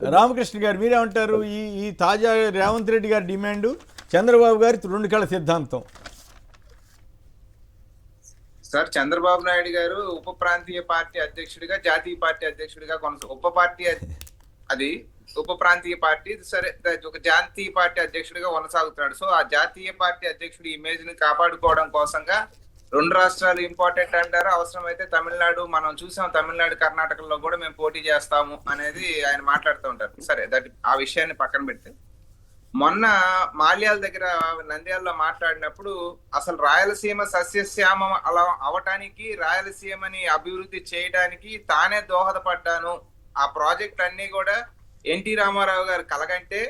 రామకృష్ణ గారు మీరేమంటారు? ఈ ఈ తాజా రేవంత్ రెడ్డి గారి డిమాండు, చంద్రబాబు గారి రెండు కళ సిద్ధాంతం. సార్, చంద్రబాబు నాయుడు గారు ఉప ప్రాంతీయ పార్టీ అధ్యక్షుడిగా, జాతీయ పార్టీ అధ్యక్షుడిగా అది ఉప ప్రాంతీయ పార్టీ, సరే ఒక జాతీయ పార్టీ అధ్యక్షుడిగా కొనసాగుతున్నాడు. సో ఆ జాతీయ పార్టీ అధ్యక్షుడి ఇమేజ్ ని కాపాడుకోవడం కోసంగా రెండు రాష్ట్రాలు ఇంపార్టెంట్ అంటారు. అవసరమైతే తమిళనాడు, మనం చూసాం తమిళనాడు కర్ణాటకలో కూడా మేము పోటీ చేస్తాము అనేది ఆయన మాట్లాడుతూ ఉంటారు. సరే, ఆ విషయాన్ని పక్కన పెడితే, మొన్న మాల్యాల దగ్గర నంద్యాలలో మాట్లాడినప్పుడు అసలు రాయలసీమ సస్యశ్యామం అలా అవటానికి, రాయలసీమని అభివృద్ధి చేయడానికి తానే దోహదపడ్డాను, ఆ ప్రాజెక్ట్ అన్ని కూడా ఎన్టీ రామారావు గారు కలగంటే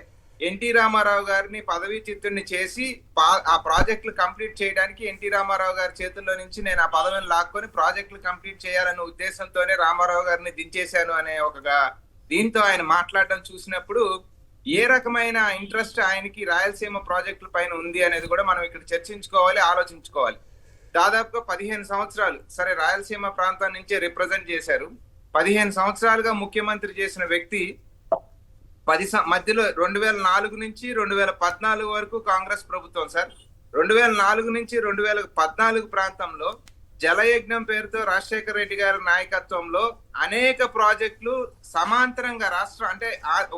ఎన్టీ రామారావు గారిని పదవీచ్యుతుడిని చేసి ఆ ప్రాజెక్టులు కంప్లీట్ చేయడానికి ఎన్టీ రామారావు గారి చేతుల్లో నుంచి నేను ఆ పదవిని లాక్కొని ప్రాజెక్టులు కంప్లీట్ చేయాలనే ఉద్దేశంతోనే రామారావు గారిని దించేశాను అనే దీంతో ఆయన మాట్లాడడం చూసినప్పుడు ఏ రకమైన ఇంట్రెస్ట్ ఆయనకి రాయలసీమ ప్రాజెక్టుల పైన ఉంది అనేది కూడా మనం ఇక్కడ చర్చించుకోవాలి, ఆలోచించుకోవాలి. దాదాపుగా 15 సంవత్సరాలు సరే రాయలసీమ ప్రాంతం నుంచే రిప్రజెంట్ చేశారు. 15 సంవత్సరాలుగా ముఖ్యమంత్రి చేసిన వ్యక్తి మధ్యలో 2004 నుంచి 2014 వరకు కాంగ్రెస్ ప్రభుత్వం సార్. 2004 నుంచి 2014 ప్రాంతంలో జలయజ్ఞం పేరుతో రాజశేఖర రెడ్డి గారి నాయకత్వంలో అనేక ప్రాజెక్టులు సమాంతరంగా అంటే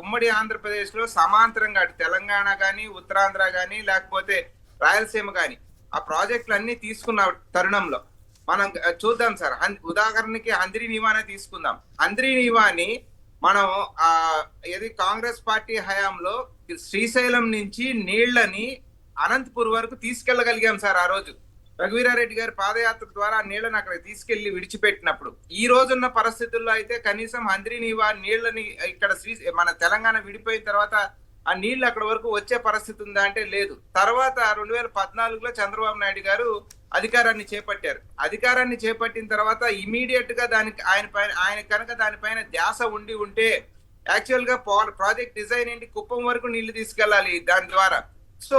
ఉమ్మడి ఆంధ్రప్రదేశ్ లో సమాంతరంగా తెలంగాణ గాని, ఉత్తరాంధ్ర గాని, లేకపోతే రాయలసీమ గాని ఆ ప్రాజెక్టులు అన్ని తీసుకున్న తరుణంలో మనం చూద్దాం సార్. ఉదాహరణకి అంద్రి నీవానే తీసుకుందాం. అంద్రి నీవాని మనం ఏది కాంగ్రెస్ పార్టీ హయాంలో శ్రీశైలం నుంచి నీళ్లని అనంతపూర్ వరకు తీసుకెళ్లగలిగాం సార్. ఆ రోజు రఘువీరారెడ్డి గారి పాదయాత్ర ద్వారా నీళ్లను అక్కడ తీసుకెళ్లి విడిచిపెట్టినప్పుడు, ఈ రోజున్న పరిస్థితుల్లో అయితే కనీసం అంద్రి నీవా నీళ్లని ఇక్కడ మన తెలంగాణ విడిపోయిన తర్వాత ఆ నీళ్లు అక్కడ వరకు వచ్చే పరిస్థితి ఉందా అంటే లేదు. తర్వాత 2014లో చంద్రబాబు నాయుడు గారు అధికారాన్ని చేపట్టారు. అధికారాన్ని చేపట్టిన తర్వాత ఇమీడియట్ గా ఆయన కనుక దానిపైన ధ్యాస ఉంటే యాక్చువల్ గా ప్రాజెక్ట్ డిజైన్ ఏంటి, కుప్పం వరకు నీళ్లు తీసుకెళ్లాలి దాని ద్వారా. సో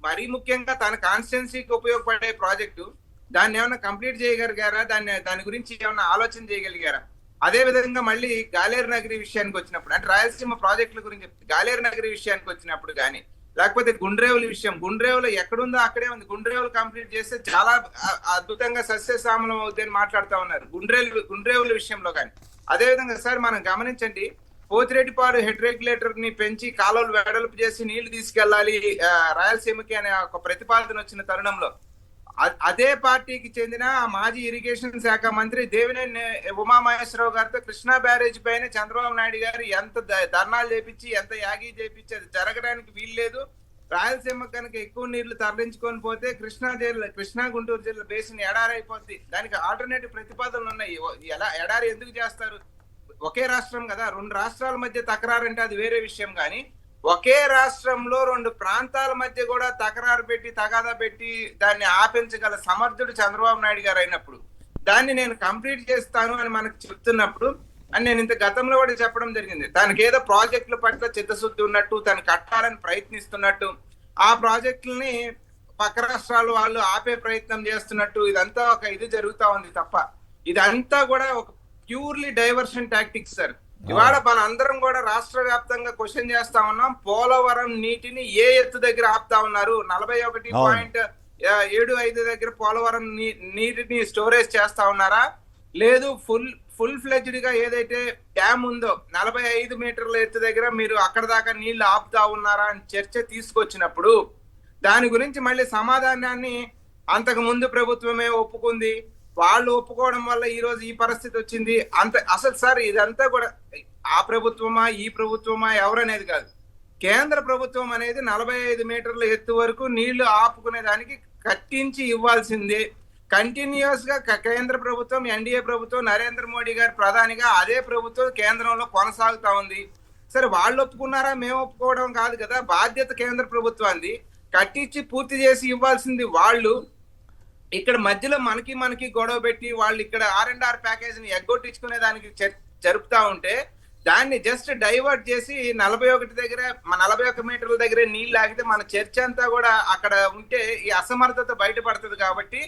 మరీ ముఖ్యంగా తన కాన్స్టిట్యున్సీకి ఉపయోగపడే ప్రాజెక్టు, దాన్ని ఏమైనా కంప్లీట్ చేయగలిగారా, దాని గురించి ఏమైనా ఆలోచన చేయగలిగారా? అదే విధంగా మళ్ళీ గాలేరు నగరి విషయానికి వచ్చినప్పుడు, అంటే రాయలసీమ ప్రాజెక్టుల గురించి గాలేరు నగరి విషయానికి వచ్చినప్పుడు కానీ, లేకపోతే గుండ్రేవుల విషయం, గుండ్రేవులు ఎక్కడుందో అక్కడే ఉంది. గుండ్రేవులు కంప్లీట్ చేస్తే చాలా అద్భుతంగా సస్యశ్యామలం అవుతుంది అని మాట్లాడుతూ ఉన్నారు గుండ్రేవుల విషయంలో కానీ. అదే విధంగా సార్ మనం గమనించండి, పోతిరెడ్డిపాడు హెడ్ రెగ్యులేటర్ ని పెంచి కాలువలు వెడల్పు చేసి నీళ్లు తీసుకెళ్లాలి రాయలసీమకి అనే ఒక ప్రతిపాదన వచ్చిన తరుణంలో అదే పార్టీకి చెందిన మాజీ ఇరిగేషన్ శాఖ మంత్రి దేవినేని ఉమామహేశ్వరరావు గారితో కృష్ణా బ్యారేజ్ పైన చంద్రబాబు నాయుడు గారు ఎంత ధర్నాలు చేపించి, ఎంత యాగి చేపించి అది జరగడానికి వీల్లేదు, రాయలసీమ కనుక ఎక్కువ నీళ్లు తరలించుకొని పోతే కృష్ణా గుంటూరు జిల్లా బేసిన్ ఎడారైపోద్ది, దానికి ఆల్టర్నేటివ్ ప్రతిపాదనలు ఉన్నాయి. ఎలా ఎడారి ఎందుకు చేస్తారు? ఒకే రాష్ట్రం కదా, రెండు రాష్ట్రాల మధ్య తకరారు అంటే అది వేరే విషయం. కానీ ఒకే రాష్ట్రంలో రెండు ప్రాంతాల మధ్య కూడా తకరారు పెట్టి, తగాదా పెట్టి దాన్ని ఆపించగల సమర్థుడు చంద్రబాబు నాయుడు గారు అయినప్పుడు, దాన్ని నేను కంప్లీట్ చేస్తాను అని మనకు చెప్తున్నప్పుడు, అని నేను ఇంత గతంలో కూడా చెప్పడం జరిగింది, తనకి ఏదో ప్రాజెక్టుల పట్ల చిత్తశుద్ధి ఉన్నట్టు, తను కట్టాలని ప్రయత్నిస్తున్నట్టు, ఆ ప్రాజెక్టులని పక్క రాష్ట్రాల వాళ్ళు ఆపే ప్రయత్నం చేస్తున్నట్టు, ఇదంతా ఒక ఇది జరుగుతా ఉంది తప్ప ఇదంతా కూడా ఒక ప్యూర్లీ డైవర్షన్ టాక్టిక్స్ సార్. ఇవాళ మన అందరం కూడా రాష్ట్ర వ్యాప్తంగా క్వశ్చన్ చేస్తా ఉన్నాం, పోలవరం నీటిని ఏ ఎత్తు దగ్గర ఆపుతా ఉన్నారు? 41.75 దగ్గర పోలవరం నీటిని స్టోరేజ్ చేస్తా ఉన్నారా? లేదు ఫుల్ ఫ్లెడ్జ్డ్ గా ఏదైతే డ్యామ్ ఉందో 45 మీటర్ల ఎత్తు దగ్గర మీరు అక్కడ దాకా నీళ్లు ఆపుతా ఉన్నారా అని చర్చ తీసుకొచ్చినప్పుడు, దాని గురించి మళ్ళీ సమాధానాన్ని అంతకు ముందు ప్రభుత్వమే ఒప్పుకుంది, వాళ్ళు ఒప్పుకోవడం వల్ల ఈ రోజు ఈ పరిస్థితి వచ్చింది. అసలు సార్ ఇదంతా కూడా ఆ ప్రభుత్వమా ఈ ప్రభుత్వమా ఎవరనేది కాదు, కేంద్ర ప్రభుత్వం అనేది 45 మీటర్ల ఎత్తు వరకు నీళ్లు ఆపుకునే దానికి కట్టించి ఇవ్వాల్సిందే. కంటిన్యూస్ గా కేంద్ర ప్రభుత్వం, ఎన్డీఏ ప్రభుత్వం, నరేంద్ర మోడీ గారు ప్రధానిగా అదే ప్రభుత్వం కేంద్రంలో కొనసాగుతా ఉంది. సరే వాళ్ళు ఒప్పుకున్నారా, మేము ఒప్పుకోవడం కాదు కదా, బాధ్యత కేంద్ర ప్రభుత్వాన్ని, కట్టించి పూర్తి చేసి ఇవ్వాల్సింది వాళ్ళు. ఇక్కడ మధ్యలో మనకి గొడవ పెట్టి వాళ్ళు ఇక్కడ R&R ప్యాకేజ్ ని ఎగ్గొట్టించుకునే దానికి జరుపుతా ఉంటే, దాన్ని జస్ట్ డైవర్ట్ చేసి 41 మీటర్ల దగ్గరే నీళ్ళు ఆగితే మన చర్చ అంతా కూడా అక్కడ ఉంటే ఈ అసమర్థత బయటపడుతుంది. కాబట్టి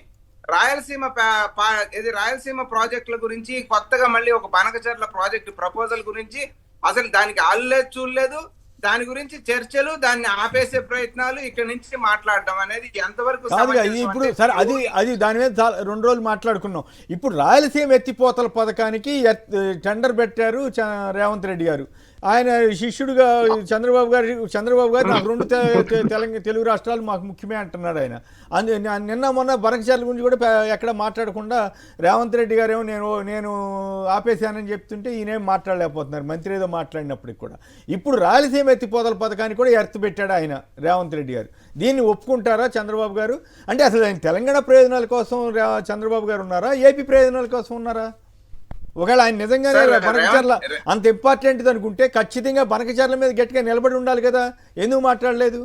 రాయలసీమ ప్రాజెక్టుల గురించి కొత్తగా మళ్ళీ ఒక బనకచర్ల ప్రాజెక్టు ప్రపోజల్ గురించి అసలు దానికి ఆల్లేదు చూడలేదు. దాని గురించి చర్చలు, దాన్ని ఆపేసే ప్రయత్నాలు, ఇక్కడ నుంచి మాట్లాడడం అనేది ఎంతవరకు కాదుగా ఇది ఇప్పుడు సరే అది దాని మీద 2 రోజులు మాట్లాడుకున్నాం. ఇప్పుడు రాయలసీమ ఎత్తిపోతల పథకానికి టెండర్ పెట్టారు రేవంత్ రెడ్డి గారు. ఆయన శిష్యుడుగా చంద్రబాబు గారు నాకు 2 తెలుగు రాష్ట్రాలు మాకు ముఖ్యమే అంటున్నాడు ఆయన. నిన్న మొన్న బనకచర్ల గురించి కూడా ఎక్కడ మాట్లాడకుండా రేవంత్ రెడ్డి గారు ఏమో నేను ఆపేశానని చెప్తుంటే ఈయనేం మాట్లాడలేకపోతున్నారు మంత్రి ఏదో మాట్లాడినప్పటికి కూడా. ఇప్పుడు రాయలసీమ ఎత్తిపోతల పథకానికి కూడా ఎర్త్ పెట్టాడు ఆయన రేవంత్ రెడ్డి గారు. దీన్ని ఒప్పుకుంటారా చంద్రబాబు గారు? అంటే అసలు ఆయన తెలంగాణ ప్రయోజనాల కోసం చంద్రబాబు గారు ఉన్నారా, ఏపీ ప్రయోజనాల కోసం ఉన్నారా? ఒకవేళ ఆయన నిజంగానే బనకచర్ల అంత ఇంపార్టెంట్ అనుకుంటే ఖచ్చితంగా బనకచర్ల మీద గట్టిగా నిలబడి ఉండాలి కదా, ఎందుకు మాట్లాడలేదు?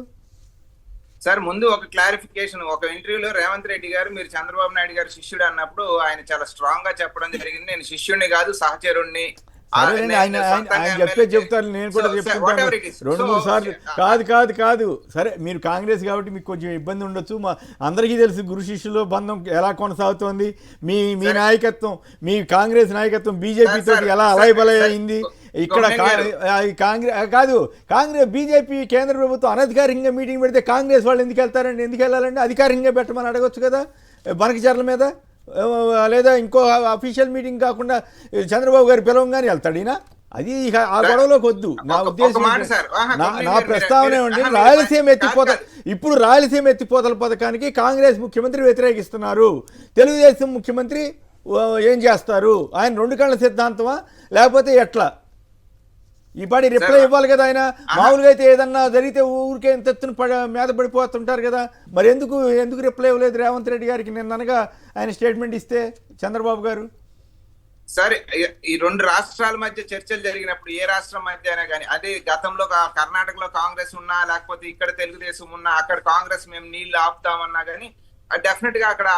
సార్ ముందు ఒక క్లారిఫికేషన్, ఒక ఇంటర్వ్యూలో రేవంత్ రెడ్డి గారు మీరు చంద్రబాబు నాయుడు గారు శిష్యుడు అన్నప్పుడు ఆయన చాలా స్ట్రాంగ్ గా చెప్పడం జరిగింది, నేను శిష్యుడిని కాదు సహచరుణ్ణి. ఆయన చెప్తారు, నేను కూడా చెప్తుంటాను 2-3 సార్లు. కాదు సరే, మీరు కాంగ్రెస్ కాబట్టి మీకు కొంచెం ఇబ్బంది ఉండొచ్చు. మా అందరికీ తెలుసు గురు శిష్యుల బంధం ఎలా కొనసాగుతోంది. మీ నాయకత్వం, మీ కాంగ్రెస్ నాయకత్వం బీజేపీ తోటి ఎలా అలయబలయ అయింది. ఇక్కడ కాంగ్రెస్ బీజేపీ కేంద్ర ప్రభుత్వం అనధికారికంగా మీటింగ్ పెడితే కాంగ్రెస్ వాళ్ళు ఎందుకు వెళ్తారండి? ఎందుకు వెళ్ళాలండి? అధికారికంగా పెట్టమని అడగొచ్చు కదా బనకచర్ల మీద. లేదా ఇంకో అఫీషియల్ మీటింగ్ కాకుండా చంద్రబాబు గారు పిలవంగానే వెళ్తాడు ఈయన. అది ఆ గొడవలోకి వద్దు. నా ఉద్దేశం, నా ప్రస్తావన ఏమంటే ఇప్పుడు రాయలసీమ ఎత్తిపోతల పథకానికి కాంగ్రెస్ ముఖ్యమంత్రి వ్యతిరేకిస్తున్నారు. తెలుగుదేశం ముఖ్యమంత్రి ఏం చేస్తారు? ఆయన 2 కళ్ళ సిద్ధాంతమా లేకపోతే ఎట్లా? ఈ పాటి రిప్లై ఇవ్వాలి కదా ఆయన. మామూలుగా అయితే ఏదన్నా జరిగితే ఊరికే తెత్తున మీద పడిపోతుంటారు కదా. మరి ఎందుకు రిప్లై ఇవ్వలేదు రేవంత్ రెడ్డి గారికి నిన్ననగా ఆయన స్టేట్మెంట్ ఇస్తే చంద్రబాబు గారు? సరే, ఈ 2 రాష్ట్రాల మధ్య చర్చలు జరిగినప్పుడు ఏ రాష్ట్రం మధ్య అయినా కానీ, అదే గతంలో కర్ణాటకలో కాంగ్రెస్ ఉన్నా లేకపోతే ఇక్కడ తెలుగుదేశం ఉన్నా, అక్కడ కాంగ్రెస్ మేము నీళ్లు ఆపుతామన్నా కానీ డెఫినెట్ గా అక్కడ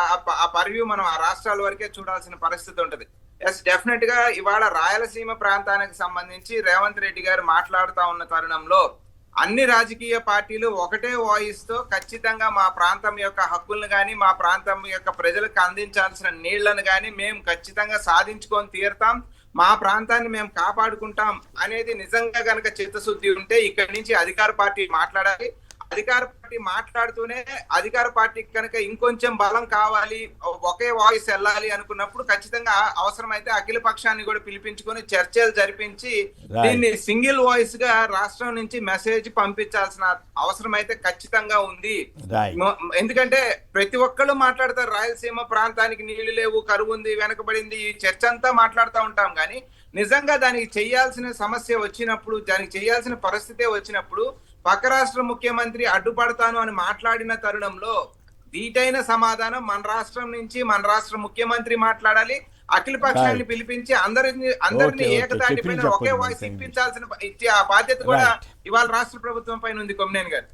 ఆ పర్వ్యూ మనం ఆ రాష్ట్రాల వరకే చూడాల్సిన పరిస్థితి ఉంటది. ఎస్, డెఫినెట్ గా ఇవాళ రాయలసీమ ప్రాంతానికి సంబంధించి రేవంత్ రెడ్డి గారు మాట్లాడుతా ఉన్న తరుణంలో అన్ని రాజకీయ పార్టీలు ఒకటే వాయిస్ తో ఖచ్చితంగా మా ప్రాంతం యొక్క హక్కులను కానీ, మా ప్రాంతం యొక్క ప్రజలకు అందించాల్సిన నీళ్లను కానీ మేము ఖచ్చితంగా సాధించుకొని తీరుతాం, మా ప్రాంతాన్ని మేము కాపాడుకుంటాం అనేది నిజంగా గనక చిత్తశుద్ధి ఉంటే ఇక్కడి నుంచి అధికార పార్టీ మాట్లాడాలి. అధికార పార్టీ మాట్లాడుతూనే అధికార పార్టీకి కనుక ఇంకొంచెం బలం కావాలి, ఒకే వాయిస్ వెళ్ళాలి అనుకున్నప్పుడు ఖచ్చితంగా అవసరమైతే అఖిల పక్షాన్ని కూడా పిలిపించుకొని చర్చలు జరిపించి దీన్ని సింగిల్ వాయిస్ గా రాష్ట్రం నుంచి మెసేజ్ పంపించాల్సిన అవసరం అయితే ఖచ్చితంగా ఉంది. ఎందుకంటే ప్రతి ఒక్కళ్ళు మాట్లాడతారు రాయలసీమ ప్రాంతానికి నీళ్లు లేవు, కరువు ఉంది, వెనకబడింది, ఈ చర్చ అంతా మాట్లాడుతూ ఉంటాం. కానీ నిజంగా దానికి చేయాల్సిన సమస్య వచ్చినప్పుడు, దానికి చేయాల్సిన పరిస్థితే వచ్చినప్పుడు పక్క రాష్ట్ర ముఖ్యమంత్రి అడ్డుపడతాను అని మాట్లాడిన తరుణంలో దీటైన సమాధానం మన రాష్ట్రం నుంచి మన రాష్ట్ర ముఖ్యమంత్రి మాట్లాడాలి. అఖిల పక్షాన్ని పిలిపించి అందరినీ ఏకతాటిపైన ఒకే వాయిస్ ఇప్పించాల్సిన ఆ బాధ్యత కూడా ఇవాళ రాష్ట్ర ప్రభుత్వం పైన ఉంది కొమ్మినేని గారు.